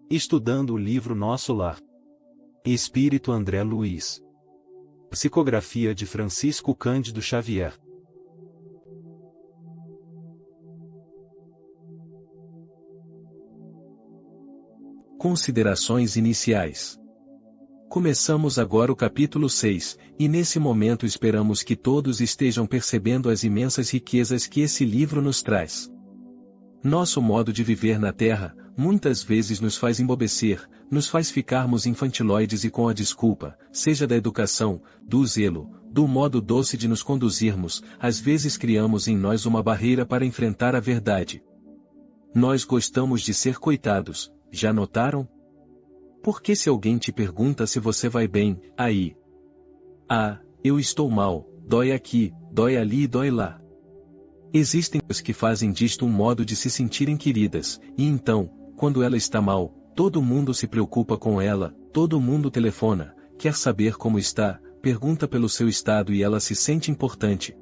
Estudando o livro Nosso Lar. Espírito André Luiz. Psicografia de Francisco Cândido Xavier. Considerações iniciais. Começamos agora o capítulo 6, e nesse momento esperamos que todos estejam percebendo as imensas riquezas que esse livro nos traz. Nosso modo de viver na Terra, muitas vezes nos faz embobecer, nos faz ficarmos infantiloides e com a desculpa, seja da educação, do zelo, do modo doce de nos conduzirmos, às vezes criamos em nós uma barreira para enfrentar a verdade. Nós gostamos de ser coitados, já notaram? Porque se alguém te pergunta se você vai bem, aí. Ah, eu estou mal, dói aqui, dói ali e dói lá. Existem pessoas que fazem disto um modo de se sentirem queridas, e então, quando ela está mal, todo mundo se preocupa com ela, todo mundo telefona, quer saber como está, pergunta pelo seu estado e ela se sente importante.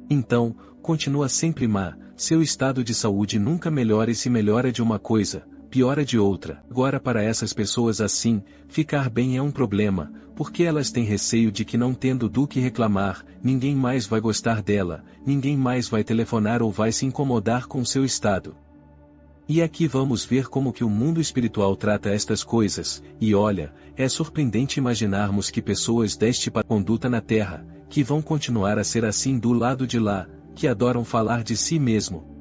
Então, continua sempre má, seu estado de saúde nunca melhora e se melhora de uma coisa, piora de outra. Agora para essas pessoas assim, ficar bem é um problema, porque elas têm receio de que não tendo do que reclamar, ninguém mais vai gostar dela, ninguém mais vai telefonar ou vai se incomodar com seu estado. E aqui vamos ver como que o mundo espiritual trata estas coisas, e olha, é surpreendente imaginarmos que pessoas deste tipo de conduta na Terra, que vão continuar a ser assim do lado de lá, que adoram falar de si mesmo.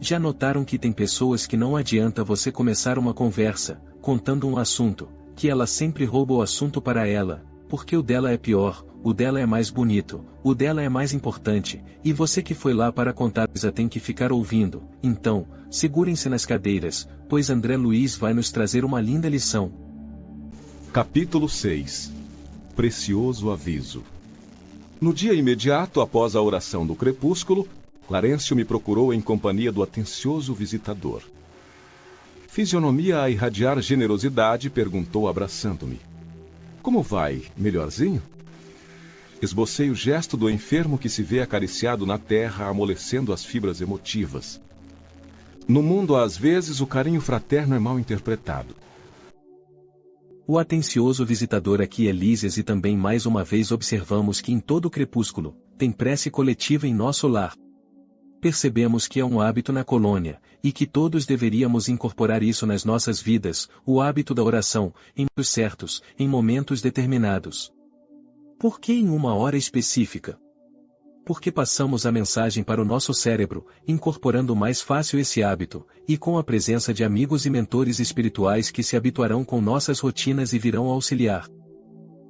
Já notaram que tem pessoas que não adianta você começar uma conversa, contando um assunto, que ela sempre rouba o assunto para ela, porque o dela é pior, o dela é mais bonito, o dela é mais importante, e você que foi lá para contar já tem que ficar ouvindo. Então, segurem-se nas cadeiras, pois André Luiz vai nos trazer uma linda lição. Capítulo 6. Precioso aviso. No dia imediato após a oração do crepúsculo, Clarencio me procurou em companhia do atencioso visitador. Fisionomia a irradiar generosidade, perguntou abraçando-me: "Como vai, melhorzinho?" Esbocei o gesto do enfermo que se vê acariciado na terra, amolecendo as fibras emotivas. No mundo, às vezes, o carinho fraterno é mal interpretado. O atencioso visitador aqui é Lísias e também mais uma vez observamos que em todo crepúsculo, tem prece coletiva em nosso lar. Percebemos que é um hábito na colônia, e que todos deveríamos incorporar isso nas nossas vidas, o hábito da oração, em momentos certos, em momentos determinados. Por que em uma hora específica? Porque passamos a mensagem para o nosso cérebro, incorporando mais fácil esse hábito, e com a presença de amigos e mentores espirituais que se habituarão com nossas rotinas e virão auxiliar.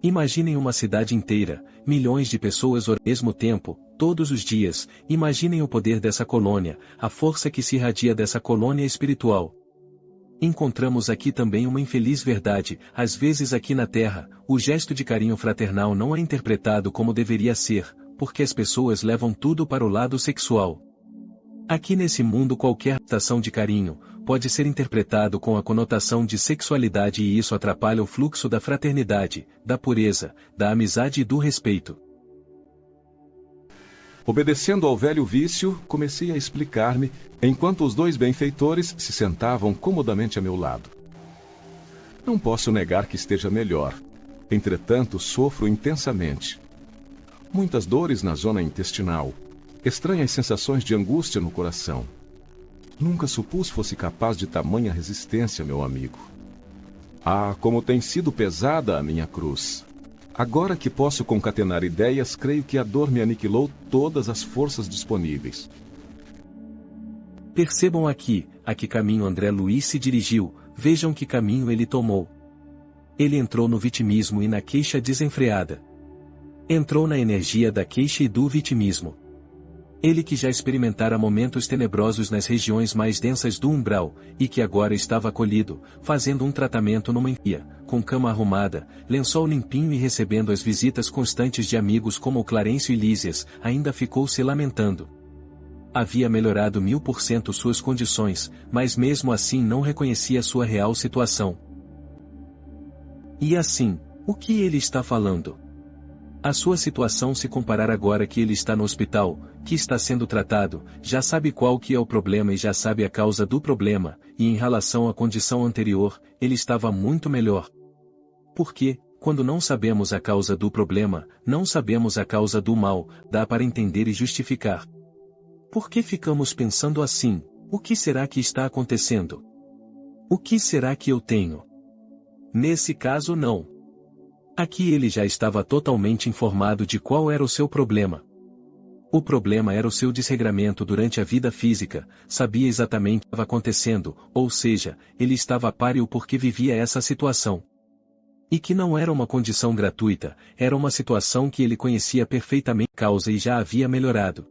Imaginem uma cidade inteira, milhões de pessoas ao mesmo tempo, todos os dias. Imaginem o poder dessa colônia, a força que se irradia dessa colônia espiritual. Encontramos aqui também uma infeliz verdade: às vezes aqui na Terra, o gesto de carinho fraternal não é interpretado como deveria ser, porque as pessoas levam tudo para o lado sexual. Aqui nesse mundo qualquer ação de carinho pode ser interpretado com a conotação de sexualidade e isso atrapalha o fluxo da fraternidade, da pureza, da amizade e do respeito. Obedecendo ao velho vício, comecei a explicar-me, enquanto os dois benfeitores se sentavam comodamente a meu lado. Não posso negar que esteja melhor. Entretanto, sofro intensamente. Muitas dores na zona intestinal. Estranhas sensações de angústia no coração. Nunca supus fosse capaz de tamanha resistência, meu amigo. Ah, como tem sido pesada a minha cruz. Agora que posso concatenar ideias, creio que a dor me aniquilou todas as forças disponíveis. Percebam aqui, a que caminho André Luiz se dirigiu, vejam que caminho ele tomou. Ele entrou no vitimismo e na queixa desenfreada. Entrou na energia da queixa e do vitimismo. Ele que já experimentara momentos tenebrosos nas regiões mais densas do umbral, e que agora estava acolhido, fazendo um tratamento numa enguia, com cama arrumada, lençol limpinho e recebendo as visitas constantes de amigos como o Clarencio e Lísias, ainda ficou se lamentando. Havia melhorado 1000% suas condições, mas mesmo assim não reconhecia sua real situação. E assim, o que ele está falando? A sua situação se comparar agora que ele está no hospital, que está sendo tratado, já sabe qual que é o problema e já sabe a causa do problema, e em relação à condição anterior, ele estava muito melhor. Porque, quando não sabemos a causa do problema, não sabemos a causa do mal, dá para entender e justificar. Por que ficamos pensando assim? O que será que está acontecendo? O que será que eu tenho? Nesse caso não. Aqui ele já estava totalmente informado de qual era o seu problema. O problema era o seu desregramento durante a vida física, sabia exatamente o que estava acontecendo, ou seja, ele estava páreo porque vivia essa situação. E que não era uma condição gratuita, era uma situação que ele conhecia perfeitamente a causa e já havia melhorado.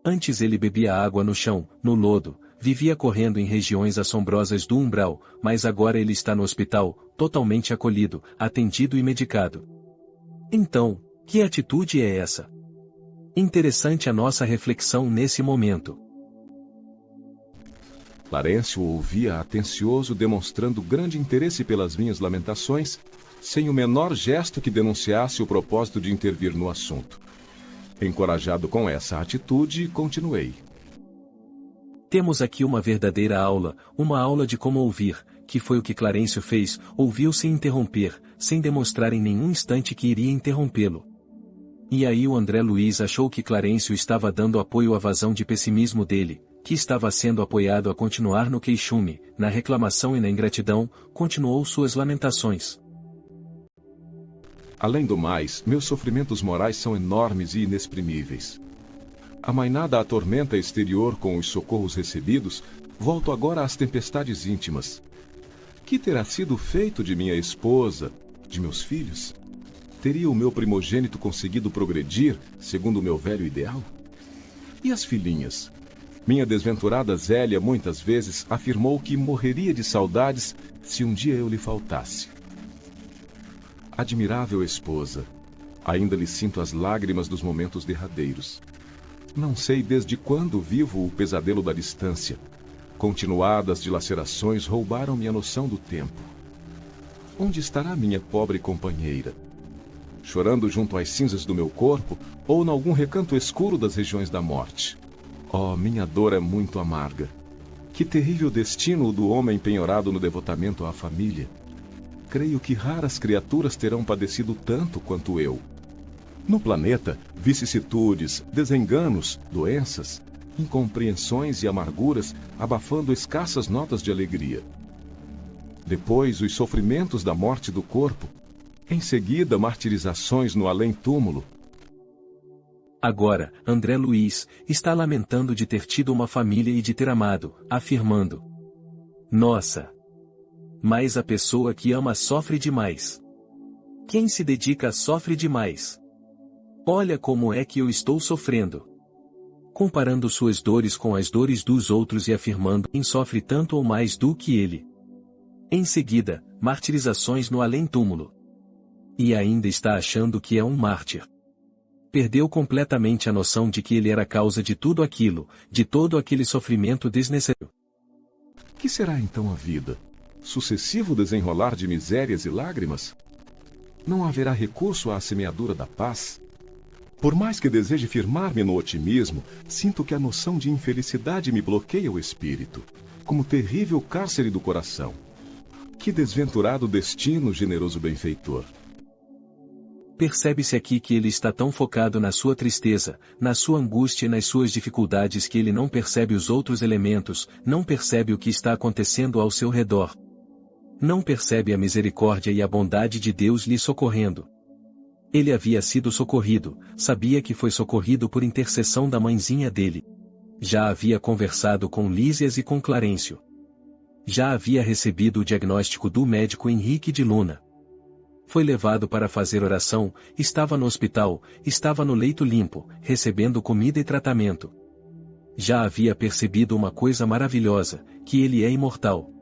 Antes ele bebia água no chão, no lodo, vivia correndo em regiões assombrosas do umbral, mas agora ele está no hospital, totalmente acolhido, atendido e medicado. Então, que atitude é essa? Interessante a nossa reflexão nesse momento. Clarencio ouvia atencioso, demonstrando grande interesse pelas minhas lamentações, sem o menor gesto que denunciasse o propósito de intervir no assunto. Encorajado com essa atitude, continuei. Temos aqui uma verdadeira aula, uma aula de como ouvir, que foi o que Clarencio fez, ouviu sem interromper, sem demonstrar em nenhum instante que iria interrompê-lo. E aí o André Luiz achou que Clarencio estava dando apoio à vazão de pessimismo dele, que estava sendo apoiado a continuar no queixume, na reclamação e na ingratidão, continuou suas lamentações. Além do mais, meus sofrimentos morais são enormes e inexprimíveis. Amainada a tormenta exterior com os socorros recebidos, volto agora às tempestades íntimas. Que terá sido feito de minha esposa, de meus filhos? Teria o meu primogênito conseguido progredir, segundo o meu velho ideal? E as filhinhas? Minha desventurada Zélia muitas vezes afirmou que morreria de saudades se um dia eu lhe faltasse. Admirável esposa, ainda lhe sinto as lágrimas dos momentos derradeiros. Não sei desde quando vivo o pesadelo da distância. Continuadas dilacerações roubaram-me a noção do tempo. Onde estará minha pobre companheira? Chorando junto às cinzas do meu corpo, ou em algum recanto escuro das regiões da morte? Oh, minha dor é muito amarga. Que terrível destino o do homem penhorado no devotamento à família. Creio que raras criaturas terão padecido tanto quanto eu. No planeta, vicissitudes, desenganos, doenças, incompreensões e amarguras abafando escassas notas de alegria. Depois, os sofrimentos da morte do corpo. Em seguida, martirizações no além-túmulo. Agora, André Luiz está lamentando de ter tido uma família e de ter amado, afirmando: Nossa! Mas a pessoa que ama sofre demais. Quem se dedica sofre demais. Olha como é que eu estou sofrendo. Comparando suas dores com as dores dos outros e afirmando quem sofre tanto ou mais do que ele. Em seguida, martirizações no além-túmulo. E ainda está achando que é um mártir. Perdeu completamente a noção de que ele era a causa de tudo aquilo, de todo aquele sofrimento desnecessário. Que será então a vida? Sucessivo desenrolar de misérias e lágrimas? Não haverá recurso à semeadura da paz? Por mais que deseje firmar-me no otimismo, sinto que a noção de infelicidade me bloqueia o espírito, como terrível cárcere do coração. Que desventurado destino, generoso benfeitor! Percebe-se aqui que ele está tão focado na sua tristeza, na sua angústia e nas suas dificuldades que ele não percebe os outros elementos, não percebe o que está acontecendo ao seu redor. Não percebe a misericórdia e a bondade de Deus lhe socorrendo. Ele havia sido socorrido, sabia que foi socorrido por intercessão da mãezinha dele. Já havia conversado com Lísias e com Clarencio. Já havia recebido o diagnóstico do médico Henrique de Luna. Foi levado para fazer oração, estava no hospital, estava no leito limpo, recebendo comida e tratamento. Já havia percebido uma coisa maravilhosa, que ele é imortal.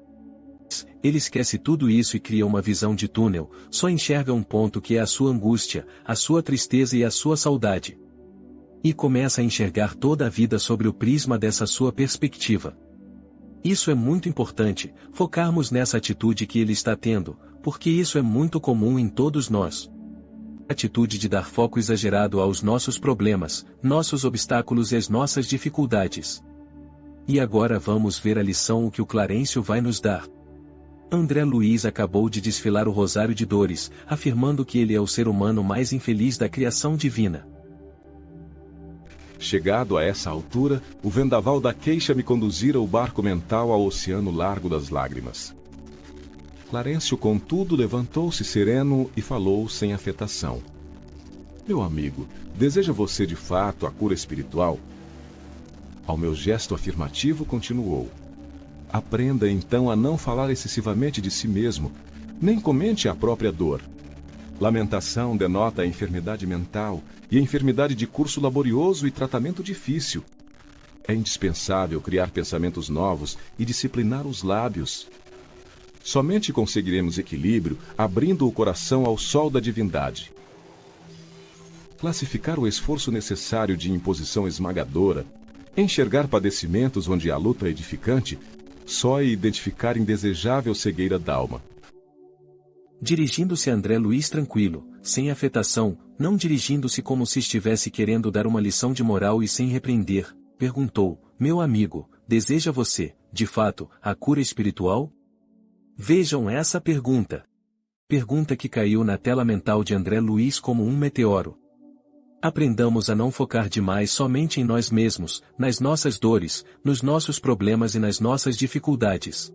Ele esquece tudo isso e cria uma visão de túnel, só enxerga um ponto que é a sua angústia, a sua tristeza e a sua saudade. E começa a enxergar toda a vida sobre o prisma dessa sua perspectiva. Isso é muito importante, focarmos nessa atitude que ele está tendo, porque isso é muito comum em todos nós. atitude de dar foco exagerado aos nossos problemas, nossos obstáculos e as nossas dificuldades. E agora vamos ver a lição que o Clarencio vai nos dar. André Luiz acabou de desfilar o rosário de dores, afirmando que ele é o ser humano mais infeliz da criação divina. Chegado a essa altura, o vendaval da queixa me conduzira o barco mental ao oceano largo das lágrimas. Clarencio, contudo, levantou-se sereno e falou sem afetação. Meu amigo, deseja você de fato a cura espiritual? Ao meu gesto afirmativo, continuou. Aprenda então a não falar excessivamente de si mesmo, nem comente a própria dor. Lamentação denota a enfermidade mental e a enfermidade de curso laborioso e tratamento difícil. É indispensável criar pensamentos novos e disciplinar os lábios. Somente conseguiremos equilíbrio abrindo o coração ao sol da divindade. Classificar o esforço necessário de imposição esmagadora, enxergar padecimentos onde há luta edificante, só é identificar indesejável cegueira d'alma. Dirigindo-se a André Luiz tranquilo, sem afetação, não dirigindo-se como se estivesse querendo dar uma lição de moral e sem repreender, perguntou, meu amigo, deseja você, de fato, a cura espiritual? Vejam essa pergunta. Pergunta que caiu na tela mental de André Luiz como um meteoro. Aprendamos a não focar demais somente em nós mesmos, nas nossas dores, nos nossos problemas e nas nossas dificuldades.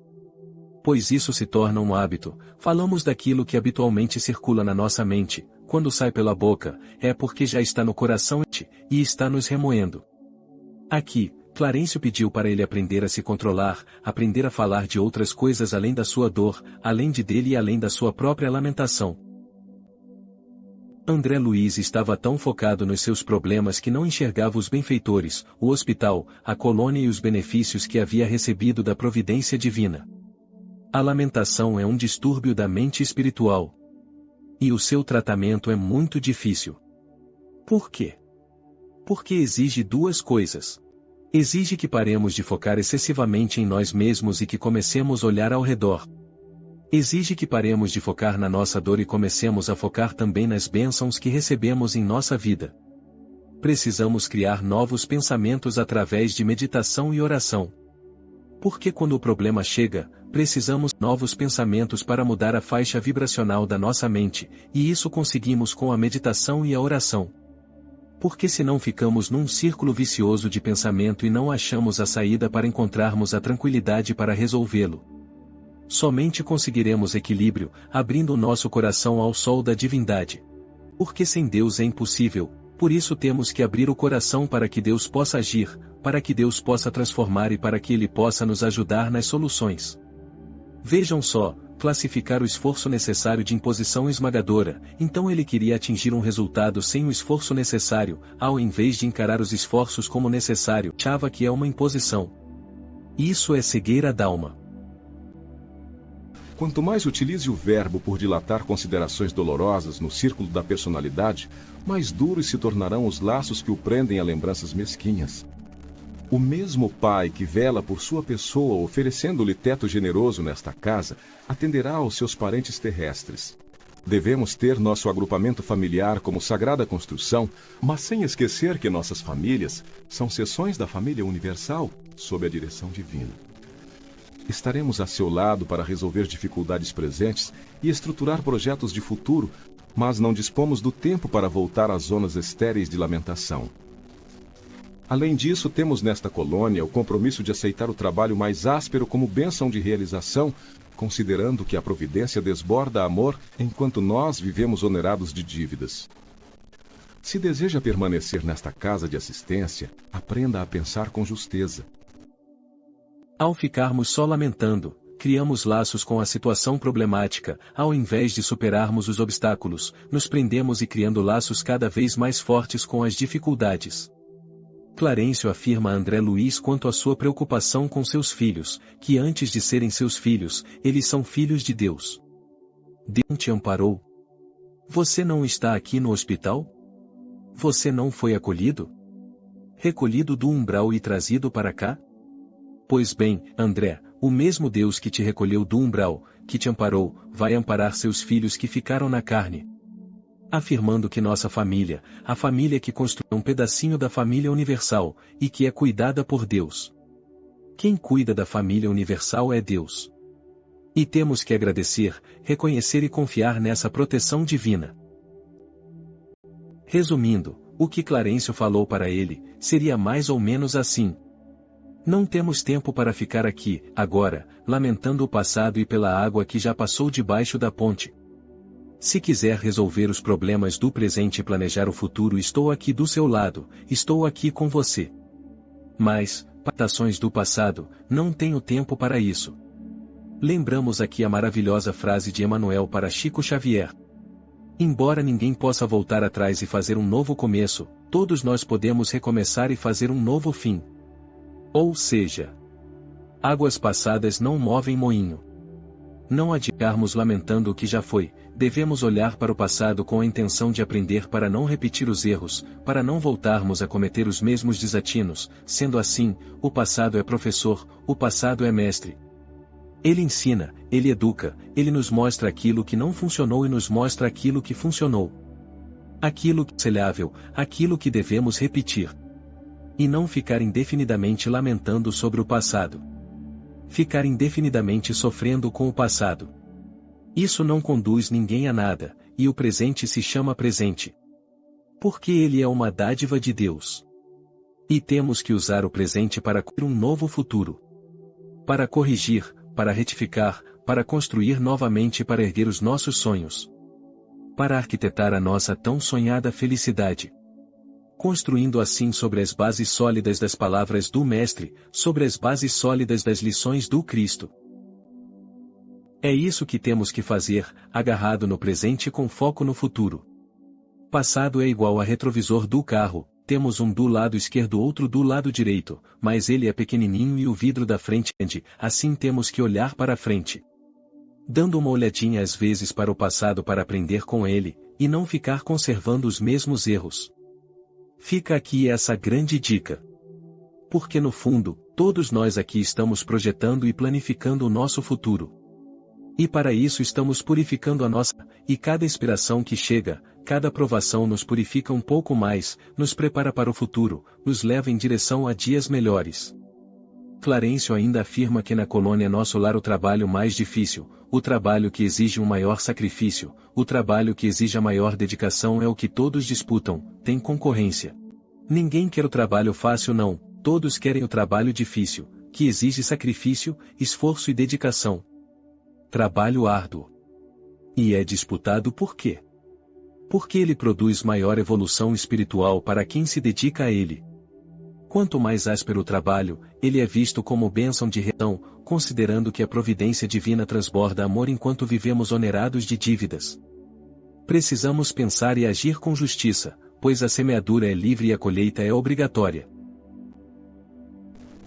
Pois isso se torna um hábito, falamos daquilo que habitualmente circula na nossa mente, quando sai pela boca, é porque já está no coração e está nos remoendo. Aqui, Clarencio pediu para ele aprender a se controlar, aprender a falar de outras coisas além da sua dor, além de dele e além da sua própria lamentação. André Luiz estava tão focado nos seus problemas que não enxergava os benfeitores, o hospital, a colônia e os benefícios que havia recebido da providência divina. A lamentação é um distúrbio da mente espiritual. E o seu tratamento é muito difícil. Por quê? Porque exige duas coisas. Exige que paremos de focar excessivamente em nós mesmos e que comecemos a olhar ao redor. Exige que paremos de focar na nossa dor e comecemos a focar também nas bênçãos que recebemos em nossa vida. Precisamos criar novos pensamentos através de meditação e oração. Porque quando o problema chega, precisamos de novos pensamentos para mudar a faixa vibracional da nossa mente, e isso conseguimos com a meditação e a oração. Porque senão ficamos num círculo vicioso de pensamento e não achamos a saída para encontrarmos a tranquilidade para resolvê-lo. Somente conseguiremos equilíbrio, abrindo o nosso coração ao sol da divindade. Porque sem Deus é impossível, por isso temos que abrir o coração para que Deus possa agir, para que Deus possa transformar e para que Ele possa nos ajudar nas soluções. Vejam só, classificar o esforço necessário de imposição esmagadora, então ele queria atingir um resultado sem o esforço necessário, ao invés de encarar os esforços como necessário, achava que é uma imposição. Isso é cegueira d'alma. Quanto mais utilize o verbo por dilatar considerações dolorosas no círculo da personalidade, mais duros se tornarão os laços que o prendem a lembranças mesquinhas. O mesmo pai que vela por sua pessoa oferecendo-lhe teto generoso nesta casa, atenderá aos seus parentes terrestres. Devemos ter nosso agrupamento familiar como sagrada construção, mas sem esquecer que nossas famílias são seções da família universal, sob a direção divina. Estaremos a seu lado para resolver dificuldades presentes e estruturar projetos de futuro, mas não dispomos do tempo para voltar às zonas estéreis de lamentação. Além disso, temos nesta colônia o compromisso de aceitar o trabalho mais áspero como bênção de realização, considerando que a providência desborda amor enquanto nós vivemos onerados de dívidas. Se deseja permanecer nesta casa de assistência, aprenda a pensar com justeza. Ao ficarmos só lamentando, criamos laços com a situação problemática, ao invés de superarmos os obstáculos, nos prendemos e criando laços cada vez mais fortes com as dificuldades. Clarencio afirma a André Luiz quanto à sua preocupação com seus filhos, que antes de serem seus filhos, eles são filhos de Deus. Deus te amparou? Você não está aqui no hospital? Você não foi acolhido? Recolhido do umbral e trazido para cá? Pois bem, André, o mesmo Deus que te recolheu do umbral, que te amparou, vai amparar seus filhos que ficaram na carne. afirmando que nossa família, a família que construiu um pedacinho da família universal, e que é cuidada por Deus. Quem cuida da família universal é Deus. E temos que agradecer, reconhecer e confiar nessa proteção divina. Resumindo, o que Clarencio falou para ele, seria mais ou menos assim. Não temos tempo para ficar aqui, agora, lamentando o passado e pela água que já passou debaixo da ponte. Se quiser resolver os problemas do presente e planejar o futuro, estou aqui do seu lado, estou aqui com você. Mas, ações do passado, não tenho tempo para isso. Lembramos aqui a maravilhosa frase de Emmanuel para Chico Xavier. Embora ninguém possa voltar atrás e fazer um novo começo, todos nós podemos recomeçar e fazer um novo fim. Ou seja, águas passadas não movem moinho. Não adiarmos lamentando o que já foi, devemos olhar para o passado com a intenção de aprender para não repetir os erros, para não voltarmos a cometer os mesmos desatinos. Sendo assim, o passado é professor, o passado é mestre. Ele ensina, ele educa, ele nos mostra aquilo que não funcionou e nos mostra aquilo que funcionou. Aquilo que é aconselhável, aquilo que devemos repetir. E não ficar indefinidamente lamentando sobre o passado. Ficar indefinidamente sofrendo com o passado. Isso não conduz ninguém a nada, e o presente se chama presente. Porque ele é uma dádiva de Deus. E temos que usar o presente para construir um novo futuro. Para corrigir, para retificar, para construir novamente e para erguer os nossos sonhos. Para arquitetar a nossa tão sonhada felicidade. Construindo assim sobre as bases sólidas das palavras do Mestre, sobre as bases sólidas das lições do Cristo. É isso que temos que fazer, agarrado no presente com foco no futuro. Passado é igual a retrovisor do carro, temos um do lado esquerdo outro do lado direito, mas ele é pequenininho e o vidro da frente é grande, assim temos que olhar para a frente. Dando uma olhadinha às vezes para o passado para aprender com ele, e não ficar conservando os mesmos erros. Fica aqui essa grande dica. Porque no fundo, todos nós aqui estamos projetando e planificando o nosso futuro. E para isso estamos purificando a nossa, e cada inspiração que chega, cada provação nos purifica um pouco mais, nos prepara para o futuro, nos leva em direção a dias melhores. Clarencio ainda afirma que na colônia Nosso Lar o trabalho mais difícil, o trabalho que exige um maior sacrifício, o trabalho que exige a maior dedicação é o que todos disputam, tem concorrência. Ninguém quer o trabalho fácil não, todos querem o trabalho difícil, que exige sacrifício, esforço e dedicação. Trabalho árduo. E é disputado por quê? Porque ele produz maior evolução espiritual para quem se dedica a ele. Quanto mais áspero o trabalho, ele é visto como bênção de redenção, considerando que a providência divina transborda amor enquanto vivemos onerados de dívidas. Precisamos pensar e agir com justiça, pois a semeadura é livre e a colheita é obrigatória.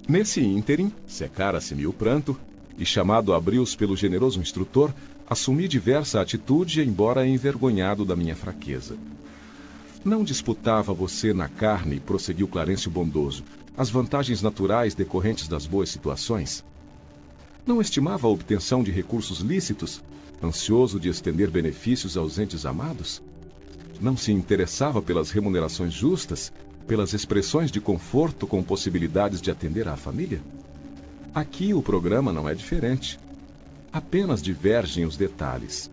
Nesse ínterim, secara-se-me o pranto, e chamado a brios pelo generoso instrutor, assumi diversa atitude, embora envergonhado da minha fraqueza. Não disputava você na carne, prosseguiu Clarencio bondoso, as vantagens naturais decorrentes das boas situações? Não estimava a obtenção de recursos lícitos, ansioso de estender benefícios aos entes amados? Não se interessava pelas remunerações justas, pelas expressões de conforto com possibilidades de atender à família? Aqui o programa não é diferente. Apenas divergem os detalhes.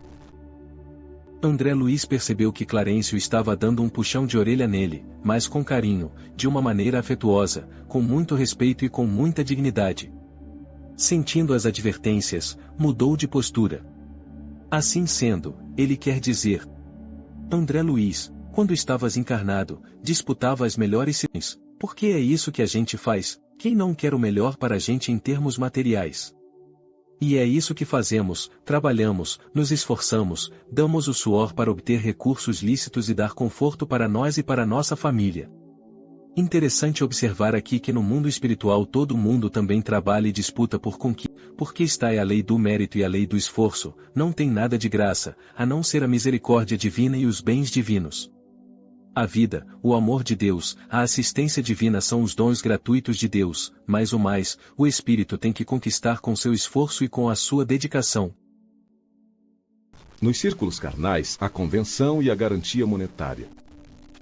André Luiz percebeu que Clarencio estava dando um puxão de orelha nele, mas com carinho, de uma maneira afetuosa, com muito respeito e com muita dignidade. Sentindo as advertências, mudou de postura. Assim sendo, ele quer dizer: André Luiz, quando estavas encarnado, disputava as melhores situações, porque é isso que a gente faz, quem não quer o melhor para a gente em termos materiais? E é isso que fazemos, trabalhamos, nos esforçamos, damos o suor para obter recursos lícitos e dar conforto para nós e para nossa família. Interessante observar aqui que no mundo espiritual todo mundo também trabalha e disputa por conquista, porque está a lei do mérito e a lei do esforço, não tem nada de graça, a não ser a misericórdia divina e os bens divinos. A vida, o amor de Deus, a assistência divina são os dons gratuitos de Deus, mas o espírito tem que conquistar com seu esforço e com a sua dedicação. Nos círculos carnais, a convenção e a garantia monetária.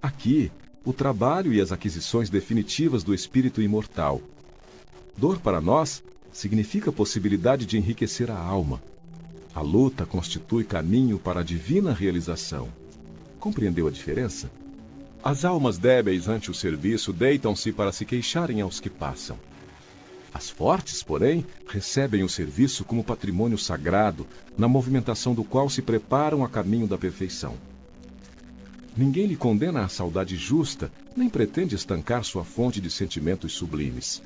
Aqui, o trabalho e as aquisições definitivas do espírito imortal. Dor para nós significa possibilidade de enriquecer a alma. A luta constitui caminho para a divina realização. Compreendeu a diferença? As almas débeis ante o serviço deitam-se para se queixarem aos que passam. As fortes, porém, recebem o serviço como patrimônio sagrado, na movimentação do qual se preparam a caminho da perfeição. Ninguém lhe condena a saudade justa, nem pretende estancar sua fonte de sentimentos sublimes.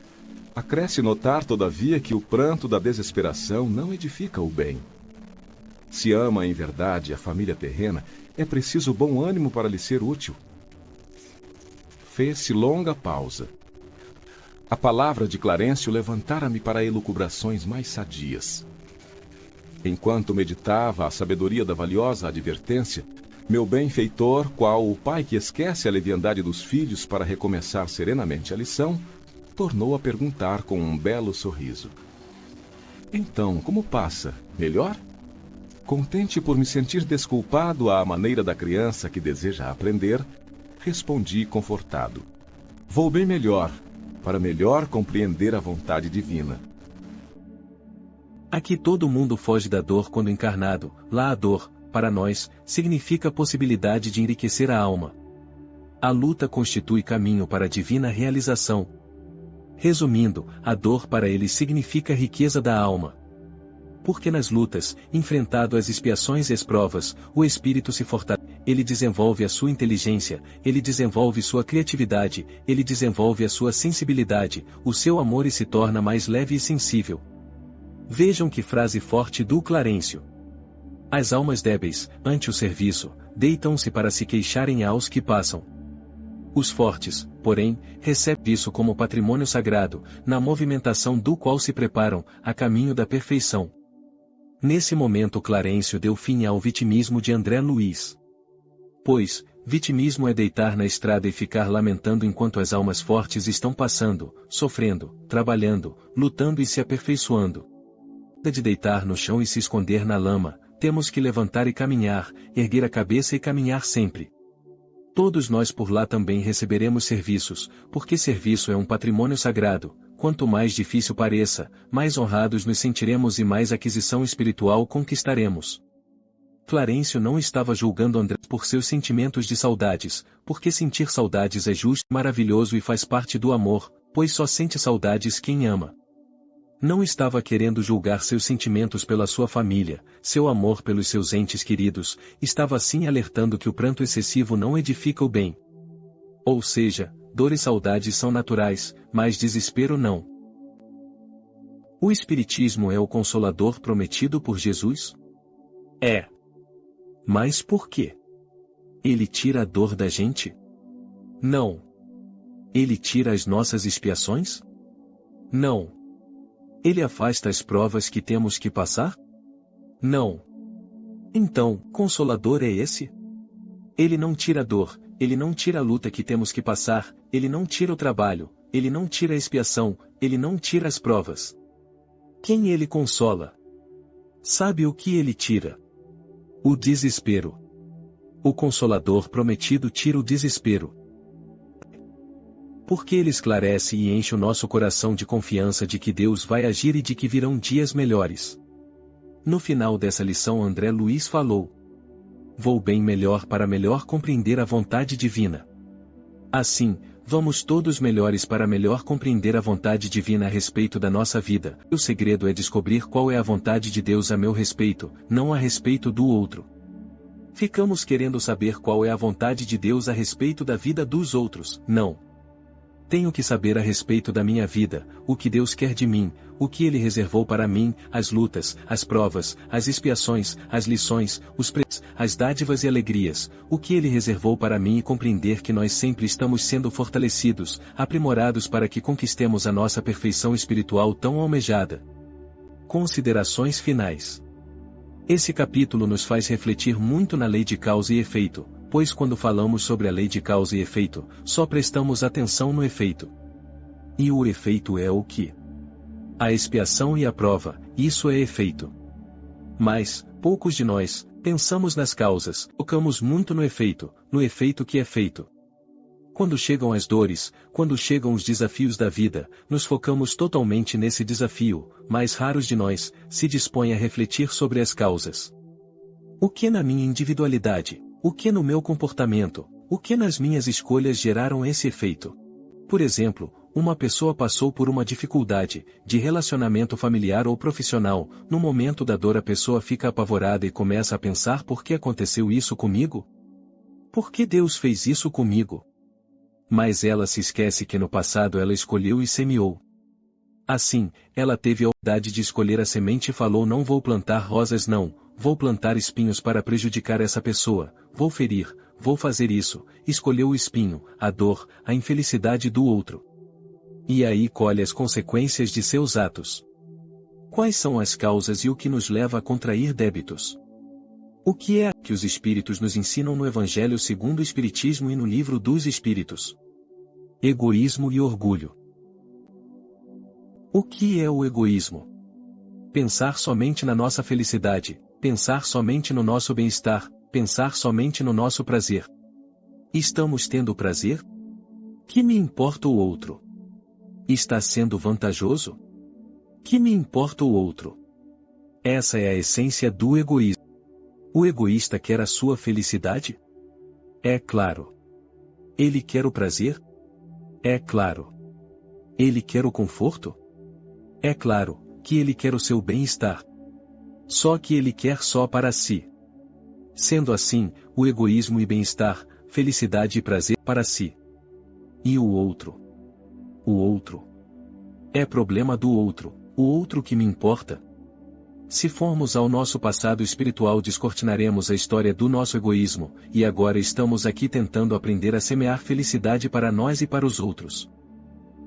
Acresce notar, todavia, que o pranto da desesperação não edifica o bem. Se ama em verdade a família terrena, é preciso bom ânimo para lhe ser útil. Fez-se longa pausa. A palavra de Clarencio levantara-me para elucubrações mais sadias. Enquanto meditava a sabedoria da valiosa advertência, meu benfeitor, qual o pai que esquece a leviandade dos filhos para recomeçar serenamente a lição, tornou a perguntar com um belo sorriso. Então, como passa? Melhor? Contente por me sentir desculpado à maneira da criança que deseja aprender, respondi confortado. Vou bem melhor, para melhor compreender a vontade divina. Aqui todo mundo foge da dor quando encarnado, lá a dor, para nós, significa a possibilidade de enriquecer a alma. A luta constitui caminho para a divina realização. Resumindo, a dor para eles significa a riqueza da alma. Porque nas lutas, enfrentado as expiações e as provas, o espírito se fortalece, ele desenvolve a sua inteligência, ele desenvolve sua criatividade, ele desenvolve a sua sensibilidade, o seu amor e se torna mais leve e sensível. Vejam que frase forte do Clarencio. As almas débeis, ante o serviço, deitam-se para se queixarem aos que passam. Os fortes, porém, recebem isso como patrimônio sagrado, na movimentação do qual se preparam, a caminho da perfeição. Nesse momento Clarencio deu fim ao vitimismo de André Luiz. Pois, vitimismo é deitar na estrada e ficar lamentando enquanto as almas fortes estão passando, sofrendo, trabalhando, lutando e se aperfeiçoando. De deitar no chão e se esconder na lama, temos que levantar e caminhar, erguer a cabeça e caminhar sempre. Todos nós por lá também receberemos serviços, porque serviço é um patrimônio sagrado. Quanto mais difícil pareça, mais honrados nos sentiremos e mais aquisição espiritual conquistaremos. Clarencio não estava julgando André por seus sentimentos de saudades, porque sentir saudades é justo, maravilhoso e faz parte do amor, pois só sente saudades quem ama. Não estava querendo julgar seus sentimentos pela sua família, seu amor pelos seus entes queridos, estava sim alertando que o pranto excessivo não edifica o bem. Ou seja, dor e saudade são naturais, mas desespero não. O Espiritismo é o Consolador prometido por Jesus? É. Mas por quê? Ele tira a dor da gente? Não. Ele tira as nossas expiações? Não. Ele afasta as provas que temos que passar? Não. Então, Consolador é esse? Ele não tira a dor, ele não tira a luta que temos que passar, ele não tira o trabalho, ele não tira a expiação, ele não tira as provas. Quem ele consola? Sabe o que ele tira? O desespero. O Consolador prometido tira o desespero. Porque ele esclarece e enche o nosso coração de confiança de que Deus vai agir e de que virão dias melhores. No final dessa lição André Luiz falou: vou bem melhor para melhor compreender a vontade divina. Assim, vamos todos melhores para melhor compreender a vontade divina a respeito da nossa vida. O segredo é descobrir qual é a vontade de Deus a meu respeito, não a respeito do outro. Ficamos querendo saber qual é a vontade de Deus a respeito da vida dos outros, não. Tenho que saber a respeito da minha vida, o que Deus quer de mim, o que Ele reservou para mim, as lutas, as provas, as expiações, as lições, os preços, as dádivas e alegrias, o que Ele reservou para mim e compreender que nós sempre estamos sendo fortalecidos, aprimorados para que conquistemos a nossa perfeição espiritual tão almejada. Considerações finais. Esse capítulo nos faz refletir muito na lei de causa e efeito, pois quando falamos sobre a lei de causa e efeito, só prestamos atenção no efeito. E o efeito é o que? A expiação e a prova, isso é efeito. Mas, poucos de nós, Pensamos nas causas, focamos muito no efeito que é feito. Quando chegam as dores, quando chegam os desafios da vida, nos focamos totalmente nesse desafio, mas raros de nós se dispõem a refletir sobre as causas. O que na minha individualidade, o que no meu comportamento, o que nas minhas escolhas geraram esse efeito? Por exemplo, uma pessoa passou por uma dificuldade, de relacionamento familiar ou profissional, no momento da dor a pessoa fica apavorada e começa a pensar: por que aconteceu isso comigo? Por que Deus fez isso comigo? Mas ela se esquece que no passado ela escolheu e semeou. Assim, ela teve a oportunidade de escolher a semente e falou: não vou plantar rosas, não, vou plantar espinhos para prejudicar essa pessoa, vou ferir, vou fazer isso. Escolheu o espinho, a dor, a infelicidade do outro. E aí colhe as consequências de seus atos. Quais são as causas e o que nos leva a contrair débitos? O que é que os Espíritos nos ensinam no Evangelho segundo o Espiritismo e no Livro dos Espíritos? Egoísmo e orgulho. O que é o egoísmo? Pensar somente na nossa felicidade, pensar somente no nosso bem-estar, pensar somente no nosso prazer. Estamos tendo prazer? Que me importa o outro? Está sendo vantajoso? Que me importa o outro? Essa é a essência do egoísmo. O egoísta quer a sua felicidade? É claro. Ele quer o prazer? É claro. Ele quer o conforto? É claro que ele quer o seu bem-estar. Só que ele quer só para si. Sendo assim, o egoísmo e bem-estar, felicidade e prazer para si. E o outro? O outro? É problema do outro, o outro que me importa. Se formos ao nosso passado espiritual, descortinaremos a história do nosso egoísmo, e agora estamos aqui tentando aprender a semear felicidade para nós e para os outros.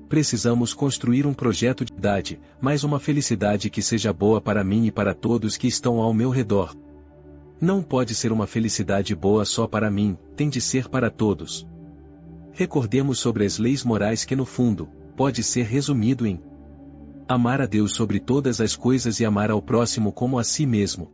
Precisamos construir um projeto de felicidade, mas uma felicidade que seja boa para mim e para todos que estão ao meu redor. Não pode ser uma felicidade boa só para mim, tem de ser para todos. Recordemos sobre as leis morais que no fundo, pode ser resumido em amar a Deus sobre todas as coisas e amar ao próximo como a si mesmo.